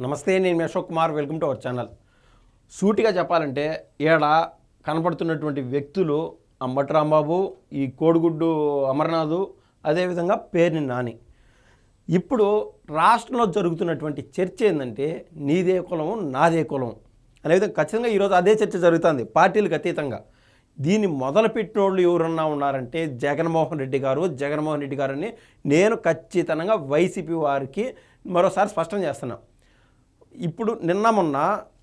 నమస్తే, నేను మీ Ashok Kumar. Welcome to our channel. సూటిగా చెప్పాలంటే ఈడ కనపడుతున్నటువంటి వ్యక్తులు అంబటి రాంబాబు, ఈ కోడిగుడ్డు అమర్నాథ్, అదేవిధంగా పేర్ని నాని. ఇప్పుడు రాష్ట్రంలో జరుగుతున్నటువంటి చర్చ ఏంటంటే నీదే కులం నాదే కులం అనే విధంగా ఖచ్చితంగా ఈరోజు అదే చర్చ జరుగుతుంది పార్టీలకు అతీతంగా. దీన్ని మొదలుపెట్టిన వాళ్ళు ఎవరన్నా ఉన్నారంటే జగన్మోహన్ రెడ్డి గారని నేను ఖచ్చితంగా వైసీపీ వారికి మరోసారి స్పష్టం చేస్తున్నా. ఇప్పుడు నిన్న మొన్న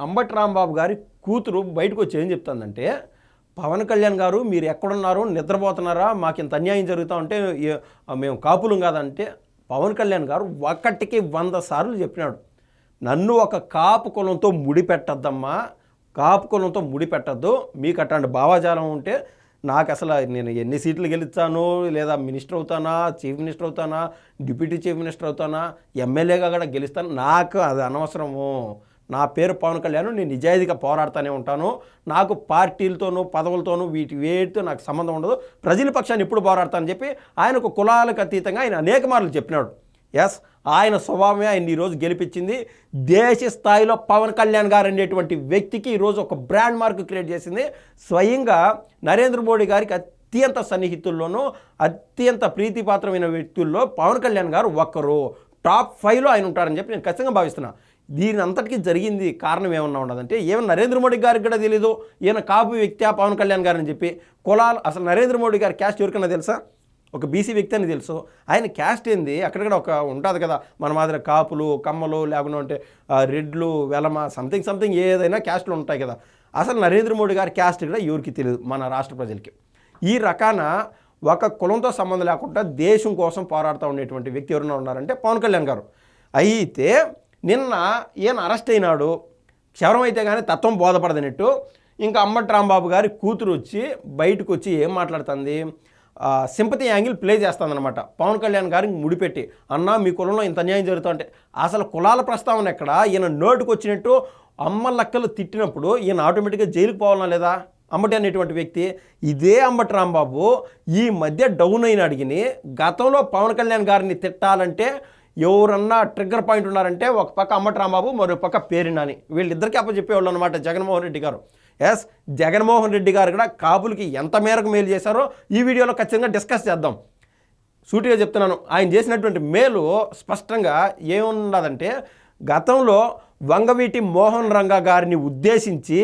అంబటి రాంబాబు గారి కూతురు బయటకు వచ్చి ఏం చెప్తుందంటే, పవన్ కళ్యాణ్ గారు మీరు ఎక్కడున్నారు, నిద్రపోతున్నారా, మాకు ఇంత అన్యాయం జరుగుతూ ఉంటే మేము కాపులం కాదంటే, పవన్ కళ్యాణ్ గారు ఒకటికి 100 సార్లు చెప్పినాడు, నన్ను ఒక కాపు కులంతో ముడిపెట్టద్దమ్మా, కాపు కులంతో ముడిపెట్టద్దు, మీకు అట్లాంటి భావాజాలం ఉంటే నాకు అసలు నేను ఎన్ని సీట్లు గెలుస్తాను, లేదా మినిస్టర్ అవుతానా, చీఫ్ మినిస్టర్ అవుతానా, డిప్యూటీ చీఫ్ మినిస్టర్ అవుతానా, ఎమ్మెల్యేగా కూడా గెలుస్తాను, నాకు అది అనవసరము, నా పేరు పవన్ కళ్యాణ్, నేను నిజాయితీగా పోరాడుతూనే ఉంటాను, నాకు పార్టీలతోనూ పదవులతోనూ వేటితో నాకు సంబంధం ఉండదు, ప్రజల పక్షాన్ని ఎప్పుడు పోరాడతానని చెప్పి ఆయనకు కులాలకు అతీతంగా ఆయన అనేక మార్లు చెప్పినాడు. ఎస్, ఆయన స్వభావమే ఆయన ఈరోజు గెలిపించింది. దేశ స్థాయిలో పవన్ కళ్యాణ్ గారు అనేటువంటి వ్యక్తికి ఈరోజు ఒక బ్రాండ్ మార్క్ క్రియేట్ చేసింది. స్వయంగా నరేంద్ర మోడీ గారికి అత్యంత సన్నిహితుల్లోనూ అత్యంత ప్రీతిపాత్రమైన వ్యక్తుల్లో పవన్ కళ్యాణ్ గారు ఒక్కరు, టాప్ 5లో ఆయన ఉంటారని చెప్పి నేను ఖచ్చితంగా భావిస్తున్నా. దీని అంతటికీ జరిగింది కారణం ఏమన్నా ఉండదంటే, ఏమన్నా నరేంద్ర మోడీ గారికి కూడా తెలీదు ఈయన కాపు వ్యక్తి పవన్ కళ్యాణ్ గారు అని చెప్పి. కులాలు అసలు నరేంద్ర మోడీ గారి క్యాస్ట్ ఎవరికైనా తెలుసా? ఒక బీసీ వ్యక్తి అని తెలుసు. ఆయన క్యాస్ట్ ఏంది అక్కడక్కడ ఒక ఉంటుంది కదా, మన మాదిరి కాపులు కమ్మలు లేకుండా రెడ్లు వెలమ సంథింగ్ ఏదైనా క్యాస్ట్లు ఉంటాయి కదా. అసలు నరేంద్ర మోడీ గారి క్యాస్ట్ కూడా ఎవరికి తెలియదు మన రాష్ట్ర ప్రజలకి. ఈ రకాన ఒక కులంతో సంబంధం లేకుండా దేశం కోసం పోరాడుతూ ఉండేటువంటి వ్యక్తి ఎవరైనా ఉన్నారంటే పవన్ కళ్యాణ్ గారు. అయితే నిన్న ఈయన అరెస్ట్ అయినాడు, క్షవరం అయితే కానీ తత్వం బోధపడదన్నట్టు. ఇంకా అంబటి రాంబాబు గారి కూతురు వచ్చి బయటకు వచ్చి ఏం మాట్లాడుతుంది, సింపతి యాంగిల్ ప్లే చేస్తుందన్నమాట. పవన్ కళ్యాణ్ గారికి ముడిపెట్టి, అన్నా మీ కులంలో ఇంత అన్యాయం జరుగుతుంటే, అసలు కులాల ప్రస్తావన ఎక్కడ, ఈయన నోటుకు వచ్చినట్టు అమ్మ లెక్కలు తిట్టినప్పుడు ఈయన ఆటోమేటిక్గా జైలుకు పోవాలన్నా లేదా? అంబటి అనేటువంటి వ్యక్తి. ఇదే అంబటి రాంబాబు ఈ మధ్య డౌన్ అయిన అడిగిని గతంలో పవన్ కళ్యాణ్ గారిని తిట్టాలంటే ఎవరన్నా ట్రిగ్గర్ పాయింట్ ఉన్నారంటే ఒక పక్క అంబటి రాంబాబు, మరో పక్క పేర్ని నాని, వీళ్ళిద్దరికీ అప్పచెప్పేవాళ్ళు అనమాట జగన్మోహన్ రెడ్డి గారు. ఎస్, జగన్మోహన్ రెడ్డి గారు కూడా కాపులకి ఎంత మేరకు మేలు చేశారో ఈ వీడియోలో ఖచ్చితంగా డిస్కస్ చేద్దాం. సూటిగా చెప్తున్నాను, ఆయన చేసినటువంటి మేలు స్పష్టంగా ఏమున్నదంటే, గతంలో వంగవీటి మోహన్ రంగా గారిని ఉద్దేశించి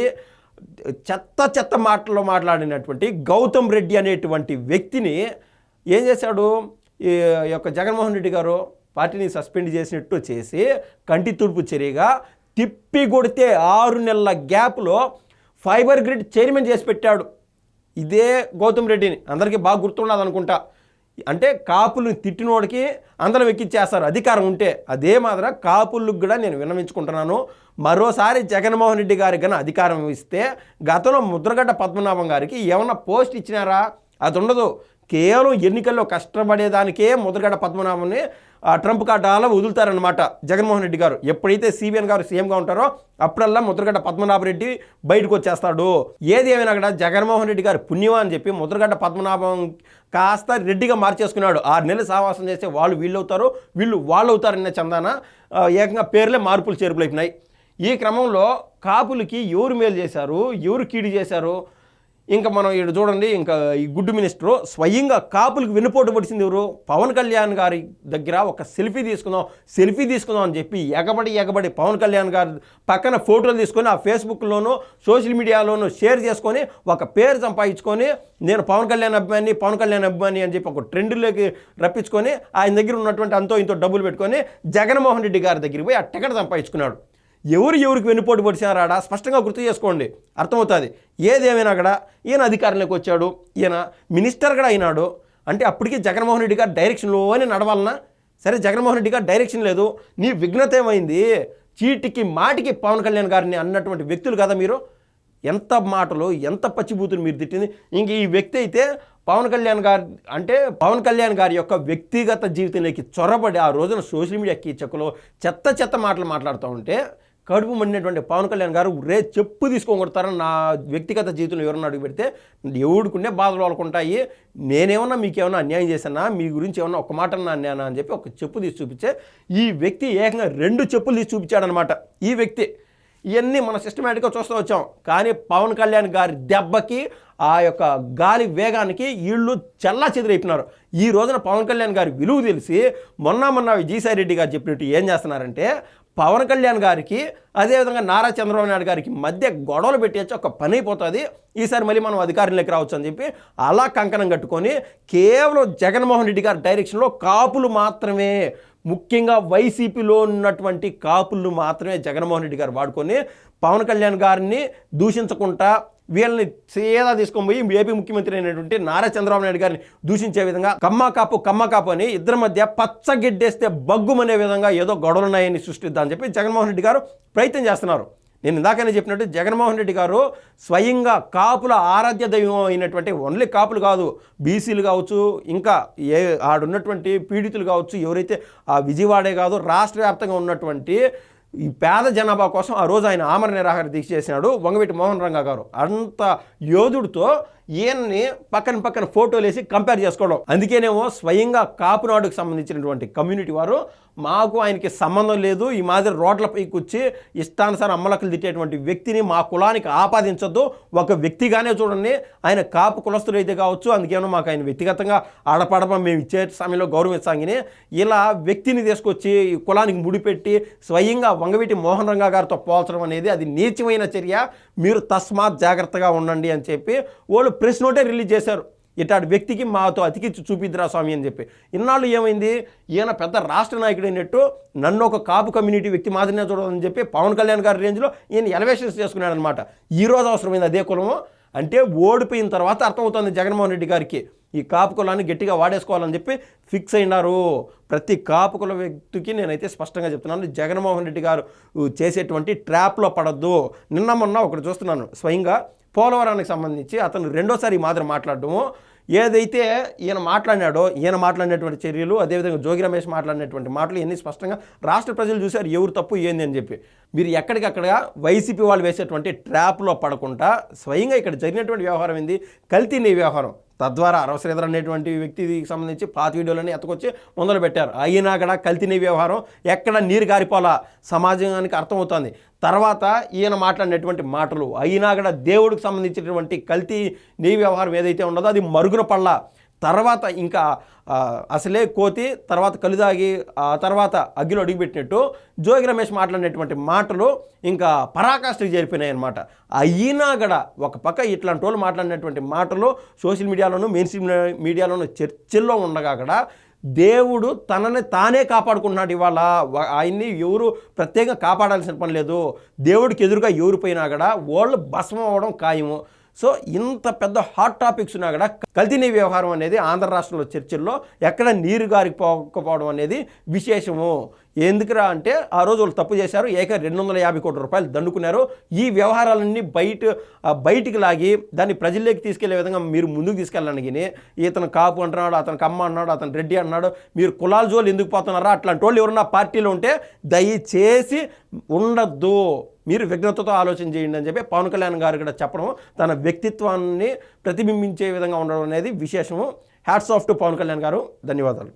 చెత్త మాటల్లో మాట్లాడినటువంటి గౌతమ్ రెడ్డి అనేటువంటి వ్యక్తిని ఏం చేశాడు ఈ యొక్క జగన్మోహన్ రెడ్డి గారు, పార్టీని సస్పెండ్ చేసినట్టు చేసి కంటి తుడుపు చర్యగా తిప్పి కొడితే 6 నెలల గ్యాప్లో ఫైబర్ గ్రిడ్ చైర్మన్ చేసి పెట్టాడు. ఇదే గౌతమ్ రెడ్డిని అందరికీ బాగా గుర్తున్నది అనుకుంటా. అంటే కాపులను తిట్టినోడికి అందరం ఎక్కిచ్చేస్తారు అధికారం ఉంటే. అదే మాదిరి కాపులకు కూడా నేను విన్నవించుకుంటున్నాను, మరోసారి జగన్మోహన్ రెడ్డి గారికి కానీ అధికారం ఇస్తే, గతంలో ముద్రగడ్డ పద్మనాభం గారికి ఏమన్నా పోస్ట్ ఇచ్చినారా? అది ఉండదు. కేవలం ఎన్నికల్లో కష్టపడేదానికే ముద్రగడ్డ పద్మనాభంని ట్రంప్ కార్డు అలా వదులుతారనమాట జగన్మోహన్ రెడ్డి గారు. ఎప్పుడైతే సిబిఎన్ గారు సీఎంగా ఉంటారో అప్పుడల్లా ముద్రగడ్డ పద్మనాభరెడ్డి బయటకు వచ్చేస్తాడు. ఏది ఏమైనా కూడా జగన్మోహన్ రెడ్డి గారు పుణ్యమా అని చెప్పి ముద్రగడ్డ పద్మనాభం కాస్త రెడ్డిగా మార్చేసుకున్నాడు. 6 నెలలు సావాసం చేస్తే వాళ్ళు వీళ్ళు అవుతారు, వీళ్ళు వాళ్ళు అవుతారనే చందాన ఏకంగా పేర్లే మార్పులు చేర్పులు అయిపోయినాయి. ఈ క్రమంలో కాపులకి ఎవరు మేలు చేశారు, ఎవరు కీడు చేశారు? ఇంకా మనం ఇక్కడ చూడండి, ఇంకా ఈ గుడ్డు మినిస్టరు స్వయంగా కాపులకు వెన్నుపోటు పడిచింది ఎవరు? పవన్ కళ్యాణ్ గారి దగ్గర ఒక సెల్ఫీ తీసుకుందాం అని చెప్పి ఎగబడి పవన్ కళ్యాణ్ గారి పక్కన ఫోటోలు తీసుకొని ఆ ఫేస్బుక్లోనూ సోషల్ మీడియాలోనూ షేర్ చేసుకొని ఒక పేరు సంపాదించుకొని, నేను పవన్ కళ్యాణ్ అభిమాని అని చెప్పి ఒక ట్రెండ్లోకి రప్పించుకొని ఆయన దగ్గర ఉన్నటువంటి అంతో ఇంతో డబ్బులు పెట్టుకొని జగన్మోహన్ రెడ్డి గారి దగ్గరికి పోయి ఆ టికెట్ సంపాదించుకున్నాడు. ఎవరికి వెన్నుపోటు పొడిచారాడా స్పష్టంగా గుర్తు చేసుకోండి, అర్థమవుతుంది. ఏదేమైనా కూడా ఈయన అధికారంలోకి వచ్చాడు, ఈయన మినిస్టర్ కూడా అయినాడు. అంటే అప్పటికి జగన్మోహన్ రెడ్డి గారు డైరెక్షన్లోనే నడవాలన్నా? సరే, జగన్మోహన్ రెడ్డి గారు డైరెక్షన్ లేదు, నీ విఘ్నత ఏమైంది? చీటికి మాటికి పవన్ కళ్యాణ్ గారిని అన్నటువంటి వ్యక్తులు కదా మీరు. ఎంత మాటలు, ఎంత పచ్చిబూతులు మీరు తిట్టింది. ఇంక ఈ వ్యక్తి అయితే పవన్ కళ్యాణ్ గారి యొక్క వ్యక్తిగత జీవితంలోకి చొరబడి ఆ రోజున సోషల్ మీడియా కీచకులు చెత్త మాటలు మాట్లాడుతూ ఉంటే కడుపు మండినటువంటి పవన్ కళ్యాణ్ గారు చెప్పు తీసుకొని కొడతారని నా వ్యక్తిగత జీవితంలో ఎవరన్నా అడుగు పెడితే ఎవడుకునే బాధలు వాళ్ళకుంటాయి. నేనేమన్నా మీకేమన్నా అన్యాయం చేశానా, మీ గురించి ఏమన్నా ఒక మాట అన్నానా అని చెప్పి ఒక చెప్పు తీసి చూపించే ఈ వ్యక్తి ఏకంగా 2 చెప్పులు తీసి చూపించాడనమాట. ఈ వ్యక్తి ఇవన్నీ మనం సిస్టమేటిక్గా చూస్తూ వచ్చాం. కానీ పవన్ కళ్యాణ్ గారి దెబ్బకి ఆ యొక్క గాలి వేగానికి వీళ్ళు చల్లా చెదిరైపోయినారు. ఈ రోజున పవన్ కళ్యాణ్ గారి విలువ తెలిసి మొన్న విజయసాయి రెడ్డి గారు చెప్పినట్టు ఏం చేస్తున్నారంటే పవన్ కళ్యాణ్ గారికి అదేవిధంగా నారా చంద్రబాబు నాయుడు గారికి మధ్య గొడవలు పెట్టేసి ఒక పని అయిపోతుంది, ఈసారి మళ్ళీ మనం అధికారంలోకి రావచ్చు అని చెప్పి అలా కంకణం కట్టుకొని కేవలం జగన్మోహన్ రెడ్డి గారి డైరెక్షన్లో కాపులు మాత్రమే, ముఖ్యంగా వైసీపీలో ఉన్నటువంటి కాపులు మాత్రమే జగన్మోహన్ రెడ్డి గారు వాడుకొని పవన్ కళ్యాణ్ గారిని దూషించకుండా వీళ్ళని సేదా తీసుకొని పోయి ఏపీ ముఖ్యమంత్రి అయినటువంటి నారా చంద్రబాబు నాయుడు గారిని దూషించే విధంగా కమ్మ కాపు అని ఇద్దరి మధ్య పచ్చగిడ్డేస్తే బగ్గుమనే విధంగా ఏదో గొడవలున్నాయని సృష్టిద్దామని చెప్పి జగన్మోహన్ రెడ్డి గారు ప్రయత్నం చేస్తున్నారు. నేను ఇందాకనే చెప్పినట్టు జగన్మోహన్ రెడ్డి గారు స్వయంగా కాపుల ఆరాధ్య దైవం అయినటువంటి ఓన్లీ కాపులు కాదు, బీసీలు కావచ్చు, ఇంకా ఆడున్నటువంటి పీడితులు కావచ్చు, ఎవరైతే ఆ విజయవాడే కాదు రాష్ట్ర వ్యాప్తంగా ఉన్నటువంటి ఈ పేద జనాభా కోసం ఆ రోజు ఆయన ఆమరణ నిరాహార దీక్ష చేసినాడు వంగవీటి మోహన్ రంగా గారు. అంత యోధుడితో ఈయన్ని పక్కన ఫోటోలు వేసి కంపేర్ చేసుకోవడం. అందుకేనేమో స్వయంగా కాపునాడుకు సంబంధించినటువంటి కమ్యూనిటీ వారు మాకు ఆయనకి సంబంధం లేదు, ఈ మాదిరి రోడ్లపైకి వచ్చి ఇష్టానుసారం అమ్మలక్కలు తిట్టేటువంటి వ్యక్తిని మా కులానికి ఆపాదించొద్దు, ఒక వ్యక్తిగానే చూడండి, ఆయన కాపు కులస్తులు అయితే కావచ్చు, అందుకేమో మాకు ఆయన వ్యక్తిగతంగా ఆడపడమ మేము ఇచ్చే సమయంలో గౌరవించాలని ఇలా వ్యక్తిని తీసుకొచ్చి కులానికి ముడిపెట్టి స్వయంగా వంగవీటి మోహన్ రంగా గారితో పోల్చడం అనేది అది నీచమైన చర్య, మీరు తస్మాత్ జాగ్రత్తగా ఉండండి అని చెప్పి వాళ్ళు ప్రెస్ నోటే రిలీజ్ చేశారు. ఇట్లాంటి వ్యక్తికి మాతో అతికిచ్చి చూపిద్దిరా స్వామి అని చెప్పి. ఇన్నాళ్ళు ఏమైంది, ఈయన పెద్ద రాష్ట్ర నాయకుడు అయినట్టు నన్ను ఒక కాపు కమ్యూనిటీ వ్యక్తి మాదిరినే చూడాలని చెప్పి పవన్ కళ్యాణ్ గారి రేంజ్లో ఈయన ఎలివేషన్స్ చేసుకున్నాడు అనమాట. ఈరోజు అవసరమైంది అదే కులము అంటే ఓడిపోయిన తర్వాత అర్థమవుతుంది జగన్మోహన్ రెడ్డి గారికి ఈ కాపు కులాన్ని గట్టిగా వాడేసుకోవాలని చెప్పి ఫిక్స్ అయినారు. ప్రతి కాపు కుల వ్యక్తికి నేనైతే స్పష్టంగా చెప్తున్నాను, జగన్మోహన్ రెడ్డి గారు చేసేటువంటి ట్రాప్లో పడద్దు. మొన్న ఒకటి చూస్తున్నాను, స్వయంగా పోలవరానికి సంబంధించి అతను రెండోసారి ఈ మాదిరి మాట్లాడడము, ఏదైతే ఈయన మాట్లాడినాడో ఈయన మాట్లాడినటువంటి చర్యలు, అదేవిధంగా జోగి రమేష్ మాట్లాడినటువంటి మాటలు ఇవన్నీ స్పష్టంగా రాష్ట్ర ప్రజలు చూశారు ఎవరు తప్పు ఏంది అని చెప్పి. మీరు ఎక్కడికక్కడ వైసీపీ వాళ్ళు వేసేటువంటి ట్రాప్లో పడకుండా స్వయంగా ఇక్కడ జరిగినటువంటి వ్యవహారం ఏంది, కల్తీ నీ వ్యవహారం. తద్వారా అరవ శ్రీధర్ అనేటువంటి వ్యక్తికి సంబంధించి పాత వీడియోలని ఎత్తకొచ్చి మొదలు పెట్టారు. అయినా కూడా కల్తీ నీ వ్యవహారం ఎక్కడ నీరు గారిపోలా సమాజానికి అర్థమవుతుంది. తర్వాత ఈయన మాట్లాడినటువంటి మాటలు అయినా కూడా దేవుడికి సంబంధించినటువంటి కల్తీ నీ వ్యవహారం ఏదైతే ఉన్నదో అది మరుగున పడలా. తర్వాత ఇంకా అసలే కోతి తర్వాత కలుదాగి ఆ తర్వాత అగ్గిలో అడుగుపెట్టినట్టు జోగి రమేష్ మాట్లాడినటువంటి మాటలు ఇంకా పరాకాష్ఠకి చేరిపోయినాయి అనమాట. అయినా కూడా ఒక పక్క ఇట్లాంటి వాళ్ళు మాట్లాడినటువంటి మాటలు సోషల్ మీడియాలోనూ మెయిన్ స్ట్రీమ్ మీడియాలోనూ చర్చల్లో ఉండగా కూడా దేవుడు తనని తానే కాపాడుకుంటున్నాడు. ఇవాళ ఆయన్ని ఎవరు ప్రత్యేకంగా కాపాడాల్సిన పని లేదు. దేవుడికి ఎదురుగా ఎవరు పోయినా కూడా వాళ్ళు భస్మం అవ్వడం ఖాయము. సో ఇంత పెద్ద హాట్ టాపిక్స్ ఉన్నా కూడా కల్తీ నీ వ్యవహారం అనేది ఆంధ్ర రాష్ట్రంలో చర్చల్లో ఎక్కడ నీరు గారికి పోకపోవడం అనేది విశేషము. ఎందుకురా అంటే ఆ రోజు వాళ్ళు తప్పు చేశారు, 250 కోట్ల రూపాయలు దండుకున్నారు. ఈ వ్యవహారాలన్నీ బయటికి లాగి దాన్ని ప్రజల్లోకి తీసుకెళ్లే విధంగా మీరు ముందుకు తీసుకెళ్ళడానికి ఇతను కాపు అంటున్నాడు, అతను కమ్మ అన్నాడు, అతను రెడ్డి అన్నాడు, మీరు కులాల జోలు ఎందుకు పోతున్నారా, అట్లాంటి వాళ్ళు ఎవరన్నా పార్టీలో ఉంటే దయచేసి ఉండద్దు, మీరు విఘ్నతతో ఆలోచన చేయండి అని చెప్పి పవన్ కళ్యాణ్ గారు కూడా చెప్పడం తన వ్యక్తిత్వాన్ని ప్రతిబింబించే విధంగా ఉండడం అనేది విశేషము. Hats off to Pavan Kalyan గారు, ధన్యవాదాలు.